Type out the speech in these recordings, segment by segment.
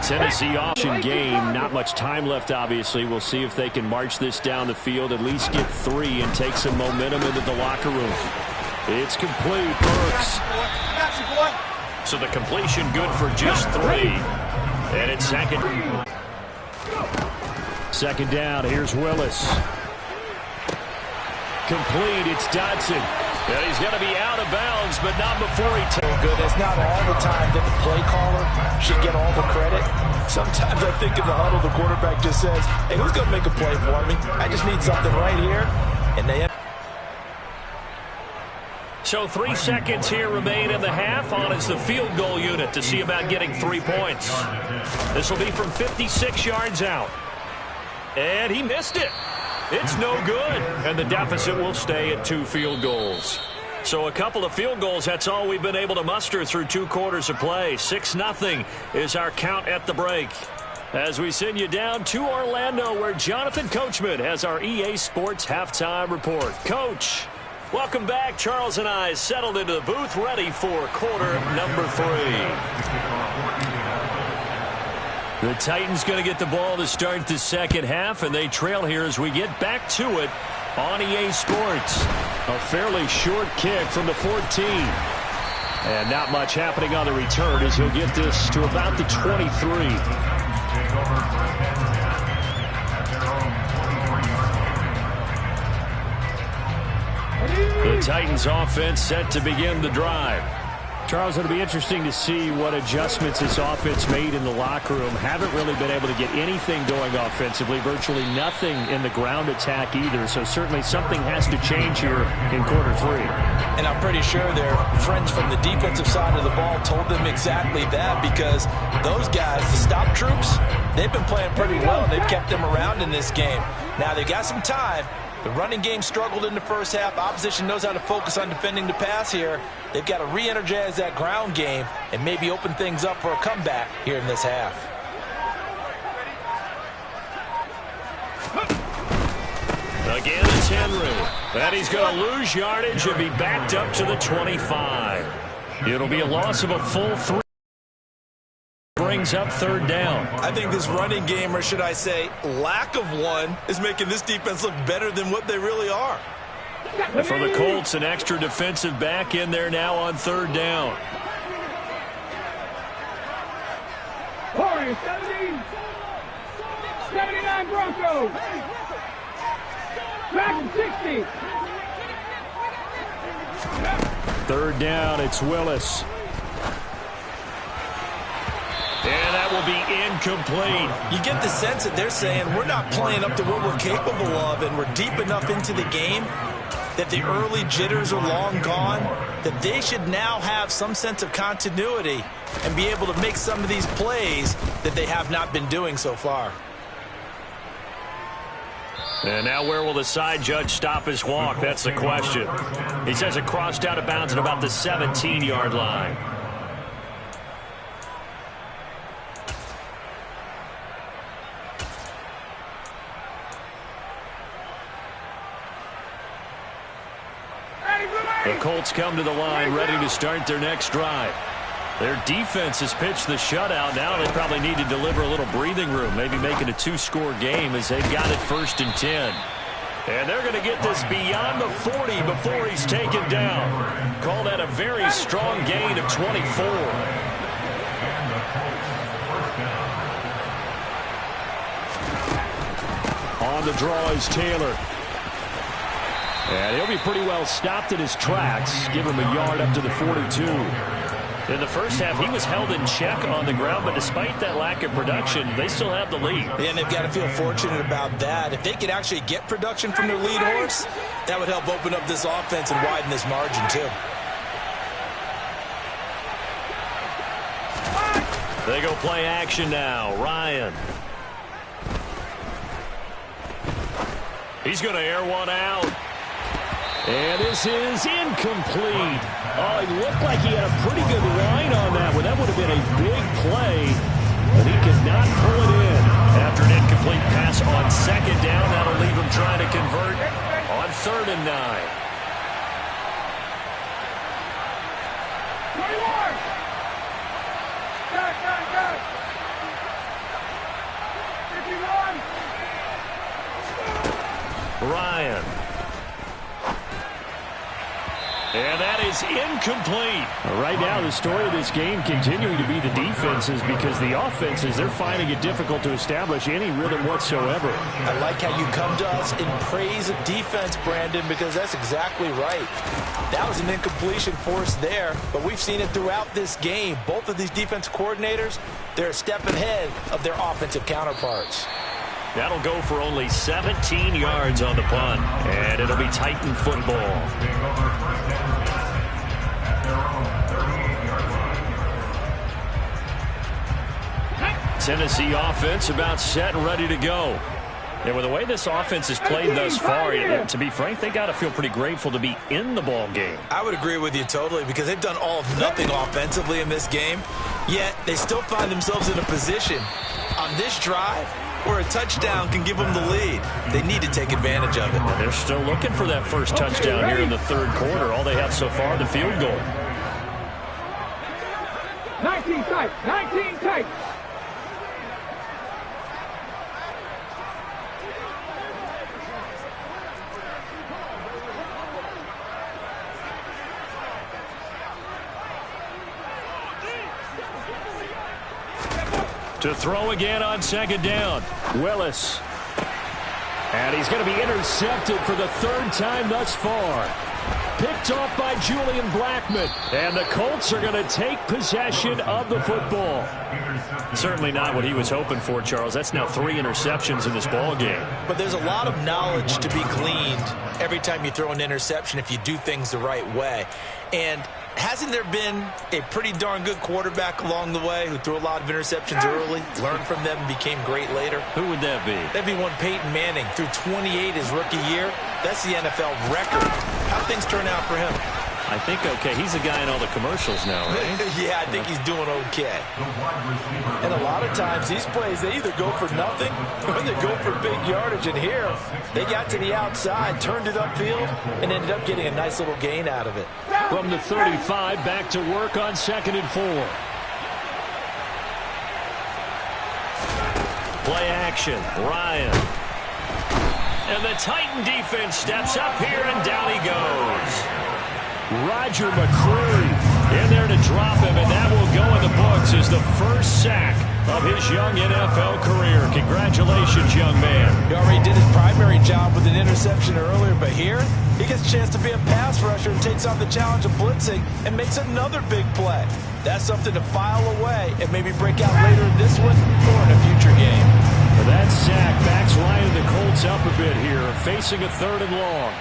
Tennessee option game. Not much time left, obviously. We'll see if they can march this down the field, at least get 3 and take some momentum into the locker room. It's complete. Burks. So the completion good for just 3. And it's second down. Here's Willis. Complete. It's Dodson. And he's going to be out of bounds, but not before he takes good. It's not all the time that the play caller should get all the credit. Sometimes I think in the huddle, the quarterback just says, hey, who's going to make a play for me? I just need something right here. And they... So 3 seconds here remain in the half. On is the field goal unit to see about getting 3 points. This will be from 56 yards out. And he missed it. It's no good. And the deficit will stay at 2 field goals. So a couple of field goals, that's all we've been able to muster through 2 quarters of play. 6-0 is our count at the break. As we send you down to Orlando, where Jonathan Coachman has our EA Sports halftime report. Coach, welcome back. Charles and I settled into the booth, ready for quarter number 3. The Titans going to get the ball to start the second half, and they trail here as we get back to it on EA Sports. A fairly short kick from the 14. And not much happening on the return as he'll get this to about the 23. The Titans offense set to begin the drive. Charles, it'll be interesting to see what adjustments this offense made in the locker room. Haven't really been able to get anything going offensively. Virtually nothing in the ground attack either. So certainly something has to change here in quarter 3. And I'm pretty sure their friends from the defensive side of the ball told them exactly that, because those guys, the stop troops, they've been playing pretty well. They've kept them around in this game. Now they got some time. The running game struggled in the first half. Opposition knows how to focus on defending the pass here. They've got to re-energize that ground game and maybe open things up for a comeback here in this half. Again, it's Henry. And he's going to lose yardage and be backed up to the 25. It'll be a loss of a full 3. Brings up third down. I think this running game, or should I say lack of one, is making this defense look better than what they really are. And for the Colts, an extra defensive back in there now on third down. 79 Broncos. Back to 60. Third down, it's Willis. And that will be incomplete. You get the sense that they're saying we're not playing up to what we're capable of, and we're deep enough into the game that the early jitters are long gone, that they should now have some sense of continuity and be able to make some of these plays that they have not been doing so far. And now where will the side judge stop his walk? That's the question. He says it crossed out of bounds at about the 17-yard line. The Colts come to the line ready to start their next drive. Their defense has pitched the shutout. Now they probably need to deliver a little breathing room, maybe make it a 2-score game as they've got it 1st and 10. And they're going to get this beyond the 40 before he's taken down. Call that a very strong gain of 24. On the draw is Taylor. And he'll be pretty well stopped in his tracks. Give him a yard up to the 42. In the first half, he was held in check on the ground, but despite that lack of production, they still have the lead. And they've got to feel fortunate about that. If they could actually get production from their lead horse, that would help open up this offense and widen this margin, too. They go play action now. Ryan. He's going to air one out. And this is incomplete. Oh, it looked like he had a pretty good line on that one. That would have been a big play, but he could not pull it in. After an incomplete pass on second down, that'll leave him trying to convert on 3rd and 9. Ryan. And that is incomplete. Right now, the story of this game continuing to be the defenses, because the offenses, they're finding it difficult to establish any rhythm whatsoever. I like how you come to us and praise a defense, Brandon, because that's exactly right. That was an incompletion forced there, but we've seen it throughout this game. Both of these defense coordinators, they're a step ahead of their offensive counterparts. That'll go for only 17 yards on the punt, and it'll be Titan football. Tennessee offense about set and ready to go. And with the way this offense has played thus far, to be frank, they got to feel pretty grateful to be in the ball game. I would agree with you totally, because they've done all of nothing offensively in this game, yet they still find themselves in a position on this drive where a touchdown can give them the lead. They need to take advantage of it. And they're still looking for that first touchdown here in the third quarter. All they have so far, the field goal. 19 tight. 19 tight. To throw again on second down. Willis. And he's going to be intercepted for the third time thus far. Picked off by Julian Blackmon. And the Colts are going to take possession of the football. Certainly not what he was hoping for, Charles. That's now 3 interceptions in this ball game. But there's a lot of knowledge to be gleaned every time you throw an interception if you do things the right way. And hasn't there been a pretty darn good quarterback along the way who threw a lot of interceptions early, learned from them, and became great later? Who would that be? That'd be one Peyton Manning. Threw 28 his rookie year. That's the NFL record. How'd things turn out for him? I think okay. He's the guy in all the commercials now, right? Yeah, I think he's doing okay. And a lot of times these plays, they either go for nothing or they go for big yardage. And here, they got to the outside, turned it upfield, and ended up getting a nice little gain out of it. From the 35, back to work on 2nd and 4. Play action. Ryan. And the Titan defense steps up here, and down he goes. Roger McCreary in there to drop him, and that will go in the books as the first sack of his young NFL career. Congratulations, young man. He already did his primary job with an interception earlier, but here he gets a chance to be a pass rusher and takes on the challenge of blitzing and makes another big play. That's something to file away and maybe break out later in this one or in a future game. For that sack, backs lining the Colts up a bit here, facing a 3rd and long.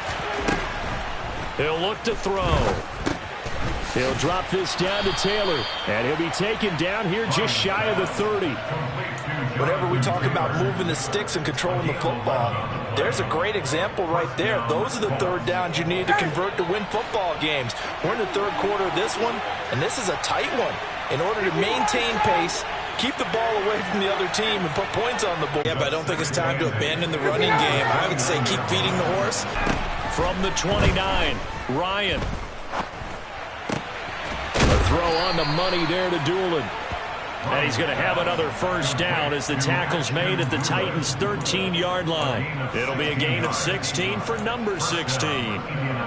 He'll look to throw. He'll drop this down to Taylor, and he'll be taken down here just shy of the 30. Whenever we talk about moving the sticks and controlling the football, there's a great example right there. Those are the third downs you need to convert to win football games. We're in the third quarter of this one, and this is a tight one. In order to maintain pace, keep the ball away from the other team and put points on the board. Yeah, but I don't think it's time to abandon the running game. I would say keep feeding the horse. From the 29, Ryan. A throw on the money there to Doolin. And he's going to have another first down as the tackle's made at the Titans' 13-yard line. It'll be a gain of 16 for number 16.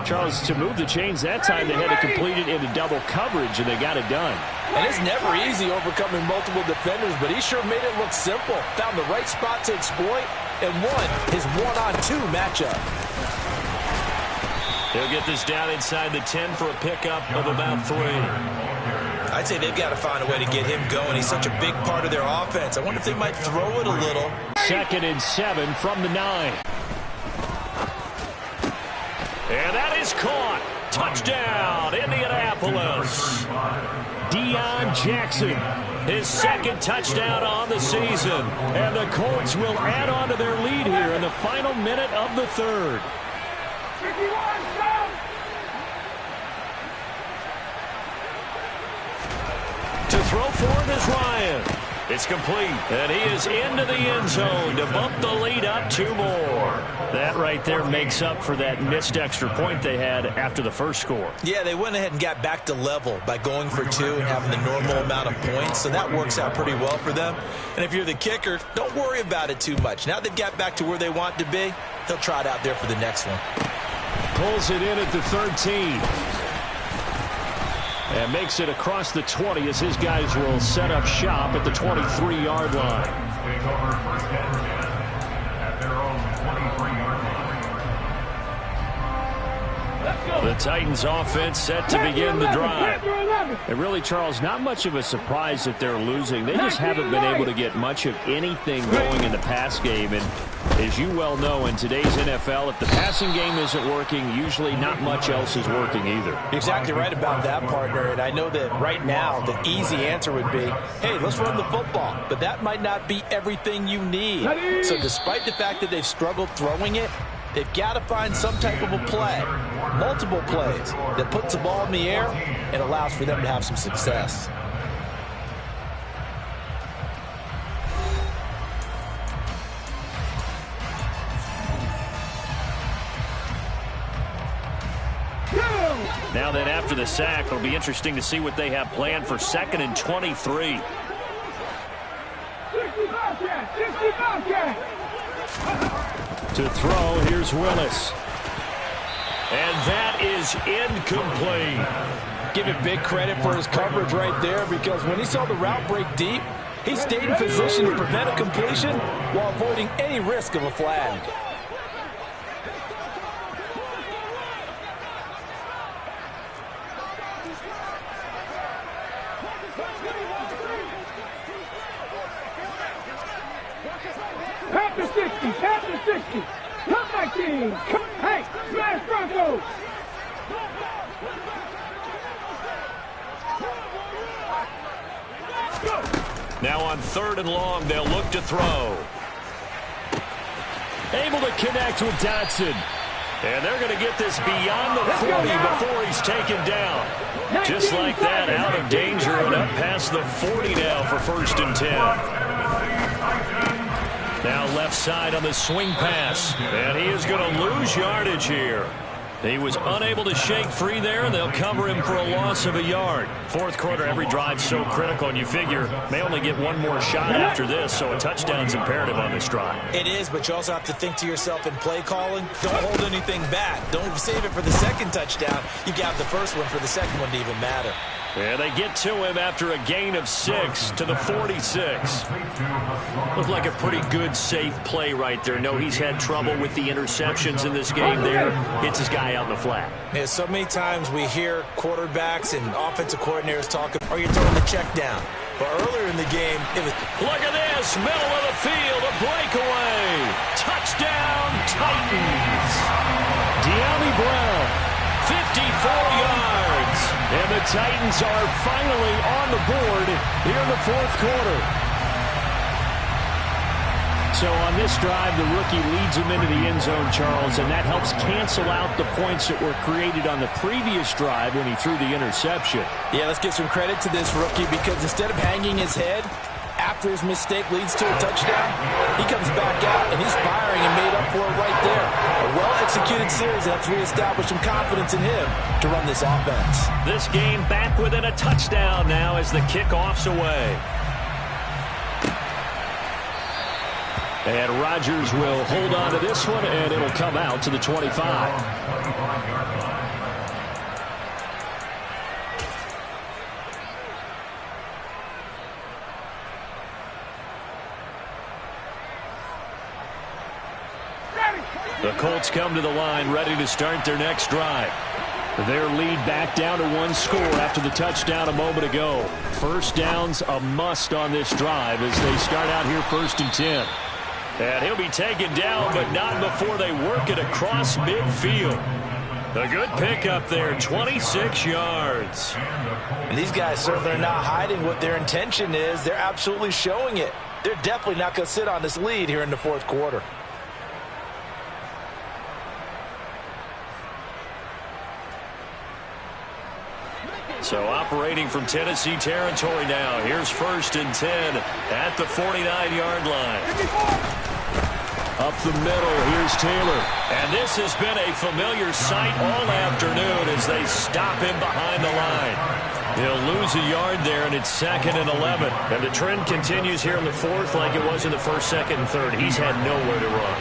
Charles, to move the chains that time, they had to complete it into double coverage, and they got it done. And it's never easy overcoming multiple defenders, but he sure made it look simple. Found the right spot to exploit and won his one-on-2 matchup. He'll get this down inside the 10 for a pickup of about 3. I'd say they've got to find a way to get him going. He's such a big part of their offense. I wonder if they might throw it a little. 2nd and 7 from the 9. And that is caught. Touchdown, Indianapolis. Deion Jackson. His 2nd touchdown on the season. And the Colts will add on to their lead here in the final minute of the 3rd. To throw for it is Ryan. It's complete, and he is into the end zone to bump the lead up 2 more. That right there makes up for that missed extra point they had after the first score. Yeah, they went ahead and got back to level by going for 2 and having the normal amount of points, so that works out pretty well for them. And if you're the kicker, don't worry about it too much. Now they've got back to where they want to be, he'll try it out there for the next one. Pulls it in at the 13. And makes it across the 20 as his guys will set up shop at the 23-yard line. The Titans offense set to begin the drive. And really, Charles, not much of a surprise that they're losing. They just haven't been able to get much of anything going in the pass game. And as you well know, in today's NFL, if the passing game isn't working, usually not much else is working either. You're exactly right about that, partner. And I know that right now the easy answer would be, hey, let's run the football. But that might not be everything you need. So despite the fact that they've struggled throwing it, they've got to find some type of a play, multiple plays, that puts the ball in the air and allows for them to have some success. Now then, after the sack, it'll be interesting to see what they have planned for 2nd and 23. 60 Bobcat! To throw, here's Willis. And that is incomplete. Give him big credit for his coverage right there, because when he saw the route break deep, he stayed in position to prevent a completion while avoiding any risk of a flag. Past the 60! Come back, team! Hey, smash Broncos! Now on 3rd and long, they'll look to throw. Able to connect with Dotson. And they're going to get this beyond the 40 before he's taken down. Just like that, out of danger and up past the 40 now for 1st and 10. Now left side on the swing pass. And he is going to lose yardage here. He was unable to shake free there, and they'll cover him for a loss of a yard. 4th quarter, every drive so critical, and you figure may only get one more shot after this, so a touchdown's imperative on this drive. It is, but you also have to think to yourself in play calling, don't hold anything back. Don't save it for the 2nd touchdown. You got the 1st one for the 2nd one to even matter. Yeah, they get to him after a gain of 6 to the 46. Looked like a pretty good, safe play right there. No, he's had trouble with the interceptions in this game there. Hits his guy out in the flat. Yeah, so many times we hear quarterbacks and offensive coordinators talking, are you throwing the check down? But earlier in the game, it was... Look at this, middle of the field, a breakaway. Touchdown, Titans. De'Ami Brown. 54 yards. And the Titans are finally on the board here in the 4th quarter. So on this drive, the rookie leads him into the end zone, Charles, and that helps cancel out the points that were created on the previous drive when he threw the interception. Yeah, let's give some credit to this rookie, because instead of hanging his head after his mistake leads to a touchdown, he comes back out and he's firing and made up for it right there. A well-executed series helps reestablish some confidence in him to run this offense. This game back within a touchdown now as the kickoff's away. And Rodgers will hold on to this one, and it'll come out to the 25. The Colts come to the line ready to start their next drive. Their lead back down to 1 score after the touchdown a moment ago. First down's a must on this drive as they start out here 1st and 10. And he'll be taken down, but not before they work it across midfield. A good pickup there, 26 yards. And these guys certainly are not hiding what their intention is. They're absolutely showing it. They're definitely not going to sit on this lead here in the 4th quarter. So operating from Tennessee territory now. Here's 1st and 10 at the 49-yard line. Up the middle, here's Taylor. And this has been a familiar sight all afternoon as they stop him behind the line. He'll lose a yard there, and it's 2nd and 11. And the trend continues here in the 4th like it was in the 1st, 2nd, and 3rd. He's had nowhere to run.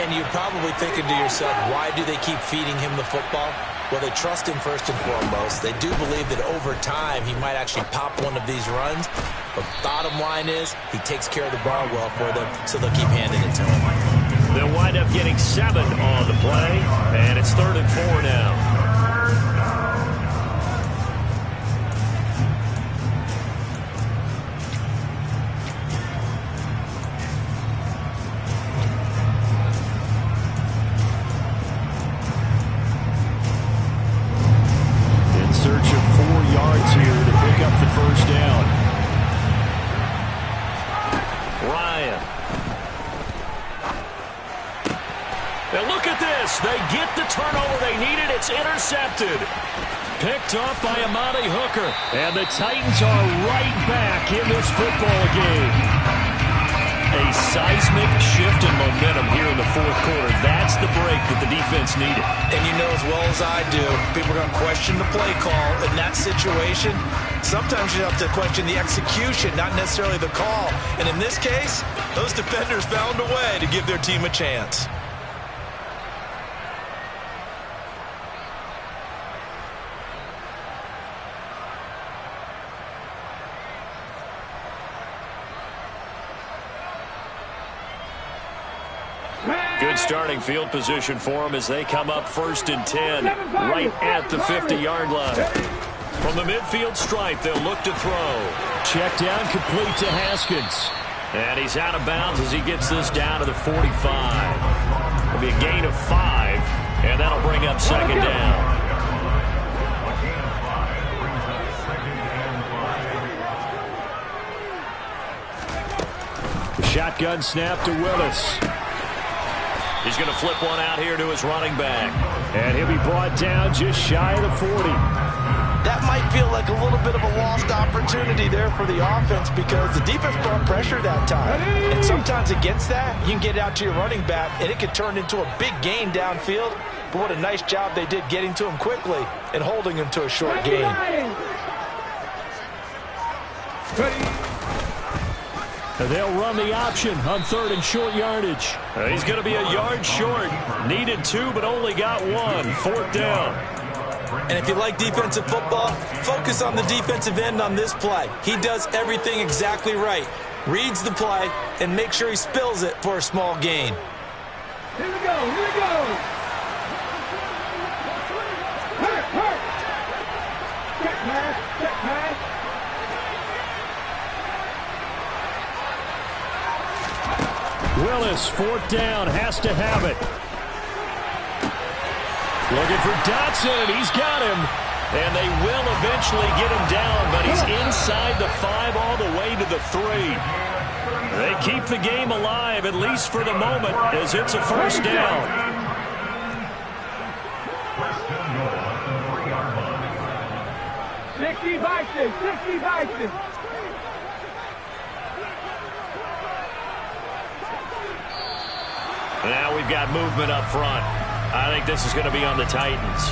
And you're probably thinking to yourself, why do they keep feeding him the football? Well, they trust him first and foremost. They do believe that over time he might actually pop one of these runs. But bottom line is he takes care of the ball well for them, so they'll keep handing it to him. They'll wind up getting 7 on the play, and it's 3rd and 4 now. Search of 4 yards here to pick up the 1st down. Ryan. And look at this. They get the turnover they needed. It's intercepted. Picked off by Amani Hooker. And the Titans are right back in this football game. A seismic shift in momentum here in the 4th quarter. That's the break that the defense needed. And you know as well as I do, people are going to question the play call in that situation. Sometimes you have to question the execution, not necessarily the call. And in this case, those defenders found a way to give their team a chance. Good starting field position for them as they come up 1st and 10 right at the 50-yard line. From the midfield stripe, they'll look to throw. Check down complete to Haskins. And he's out of bounds as he gets this down to the 45. It'll be a gain of 5, and that'll bring up 2nd down. The shotgun snap to Willis. He's going to flip one out here to his running back. And he'll be brought down just shy of the 40. That might feel like a little bit of a lost opportunity there for the offense because the defense brought pressure that time. And sometimes against that, you can get out to your running back, and it can turn into a big gain downfield. But what a nice job they did getting to him quickly and holding him to a short gain. They'll run the option on 3rd and short yardage. He's going to be a yard short. Needed 2, but only got 1. 4th down. And if you like defensive football, focus on the defensive end on this play. He does everything exactly right. Reads the play and makes sure he spills it for a small gain. Here we go, here we go. Hurt. Check pass. Willis, 4th down, has to have it. Looking for Dotson, and he's got him. And they will eventually get him down, but he's inside the 5 all the way to the 3. They keep the game alive, at least for the moment, as it's a 1st down. Now we've got movement up front. I think this is going to be on the Titans.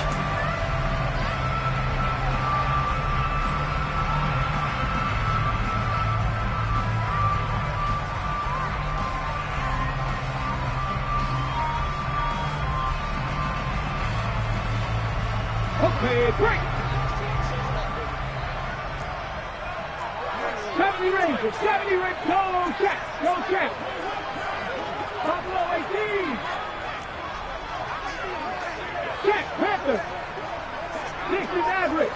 Okay, break. 70 Rangers, 70 Rangers, go check. Buffalo 18. Check, Panther. 60 Maverick.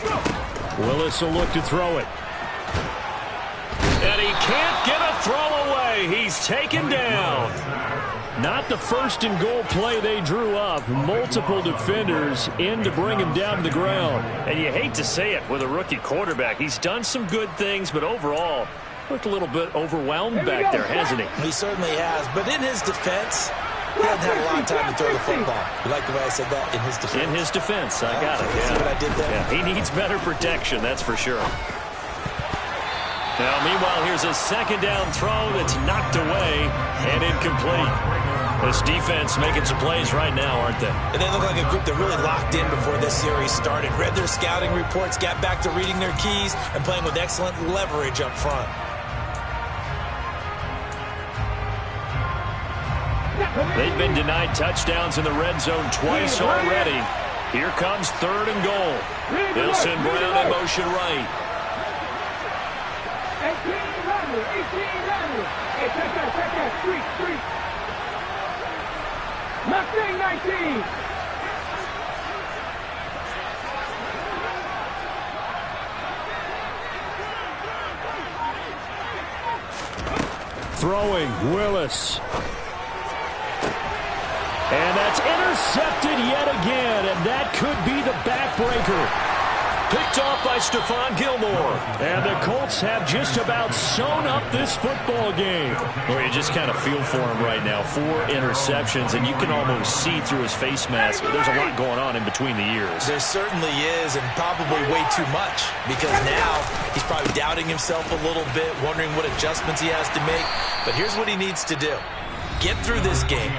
Go. Willis will look to throw it. And he can't get a throw away. He's taken down. Not the 1st and goal play they drew up. Multiple defenders in to bring him down to the ground. And you hate to say it with a rookie quarterback. He's done some good things, but overall, looked a little bit overwhelmed back there, hasn't he? He certainly has. But in his defense, He hasn't had a lot of time to throw the football. You like the way I said that? In his defense. In his defense, I got it. See what I did there? Yeah, he needs better protection, that's for sure. Now, meanwhile, here's a second down throw that's knocked away and incomplete. This defense making some plays right now, aren't they? And they look like a group that really locked in before this series started. Read their scouting reports, got back to reading their keys, and playing with excellent leverage up front. They've been denied touchdowns in the red zone twice already. Here comes 3rd and goal. They'll send Brown in motion right. 1800. Hey, check that. Street. Mustang 19. Throwing, Willis. And that's intercepted yet again, and that could be the backbreaker. Picked off by Stephon Gilmore. And the Colts have just about sewn up this football game. Well, you just kind of feel for him right now. 4 interceptions, and you can almost see through his face mask. There's a lot going on in between the ears. There certainly is, and probably way too much, because now he's probably doubting himself a little bit, wondering what adjustments he has to make. But here's what he needs to do. Get through this game.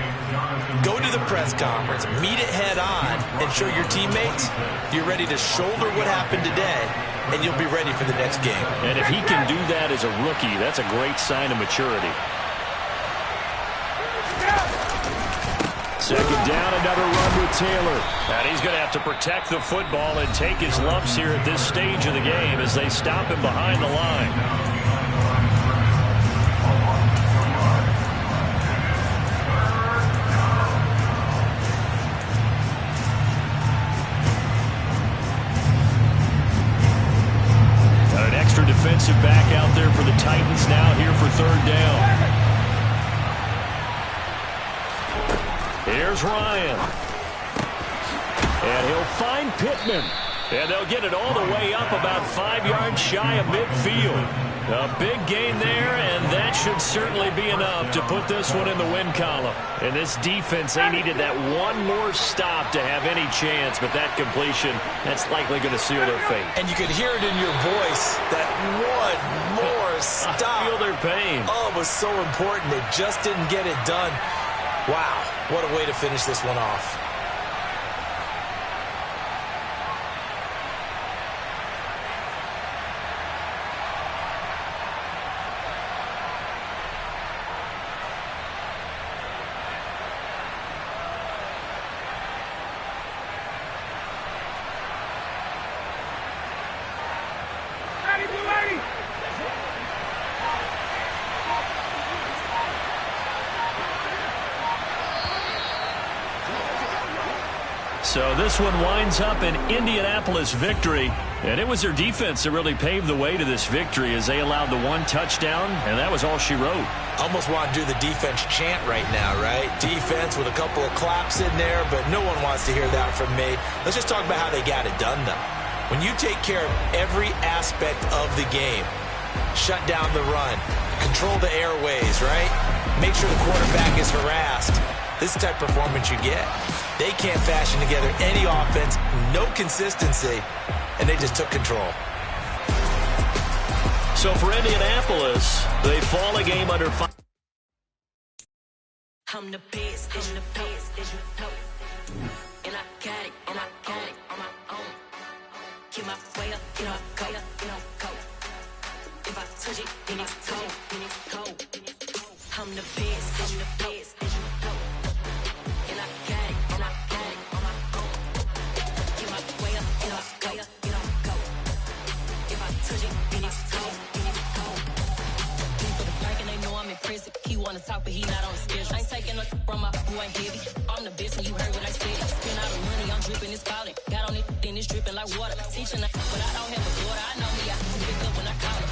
Go to the press conference, meet it head on, and show your teammates you're ready to shoulder what happened today, and you'll be ready for the next game. And if he can do that as a rookie, that's a great sign of maturity. Second down, another run with Taylor. And he's going to have to protect the football and take his lumps here at this stage of the game as they stop him behind the line. Defensive back out there for the Titans now here for 3rd down. Here's Ryan. And he'll find Pittman. And they'll get it all the way up about 5 yards shy of midfield. A big gain there, and that should certainly be enough to put this one in the win column. And this defense, they needed that one more stop to have any chance, but that completion, that's likely going to seal their fate. And you could hear it in your voice, that one more stop. I feel their pain. Oh, it was so important. They just didn't get it done. Wow, what a way to finish this one off. So this one winds up an Indianapolis victory, and it was their defense that really paved the way to this victory as they allowed the 1 touchdown, and that was all she wrote. Almost want to do the defense chant right now, right? Defense with a couple of claps in there, but no one wants to hear that from me. Let's just talk about how they got it done, though. When you take care of every aspect of the game, shut down the run, control the airways, right? Make sure the quarterback is harassed. This is the type of performance you get. They can't fashion together any offense, no consistency, and they just took control. So for Indianapolis, they fall a game under 5. I'm the best, as you know. And I got it on my own. Get my way up, go. If I touch it, then it's cold. I'm the best, as you know. And I got it on my own. Get my way up, go. If I touch it, then it's cold. For the park and they know I'm impressive. He wanna talk, but he not on the schedule. I ain't taking no from my boy heavy. I'm the best, and you heard what I said. Spend all the money, I'm dripping, it's falling. Got on it, then it's dripping like water. Teaching, but I don't have a daughter. I know me, I can pick up when I call her.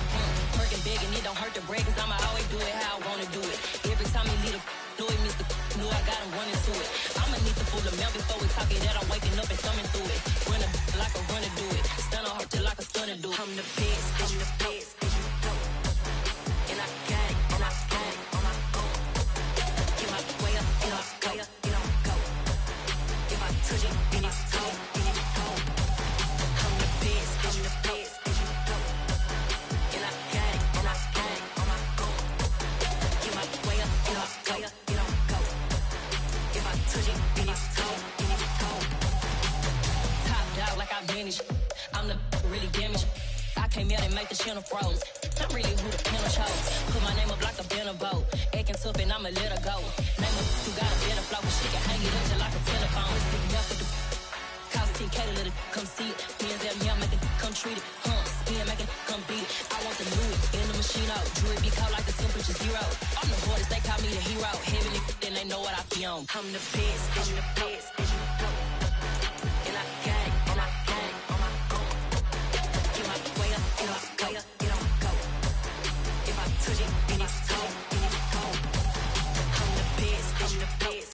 Working big, and it don't hurt to break, cause I'ma always do it how I wanna do it. Every time he lead a know it, Mr. Know I got him running to it. I'ma need the full amount before we talk it that I'm waking up and thumbing through it. Run a like a runner do it. Stun on her till like a stunner do it. I'm the best, as you know. And I got it on my own. Get my way up, go. damage. I'm the really damaged. I came out and make the channel froze. I'm really who the panel chose. Put my name up like a banner boat. Acting tough and I'ma let her go. Name up who got a better flow. She can hang it up just like a telephone. Sticking up with the cost 10K to let it come see it. Hands at me, I make it come treat it. Spin, make it come beat it. I want the new in the machine out. Jewelry be cold like the temperature 0. I'm the hardest, they call me the hero. Heavy, then they know what I be on. I'm the best, I'm the best.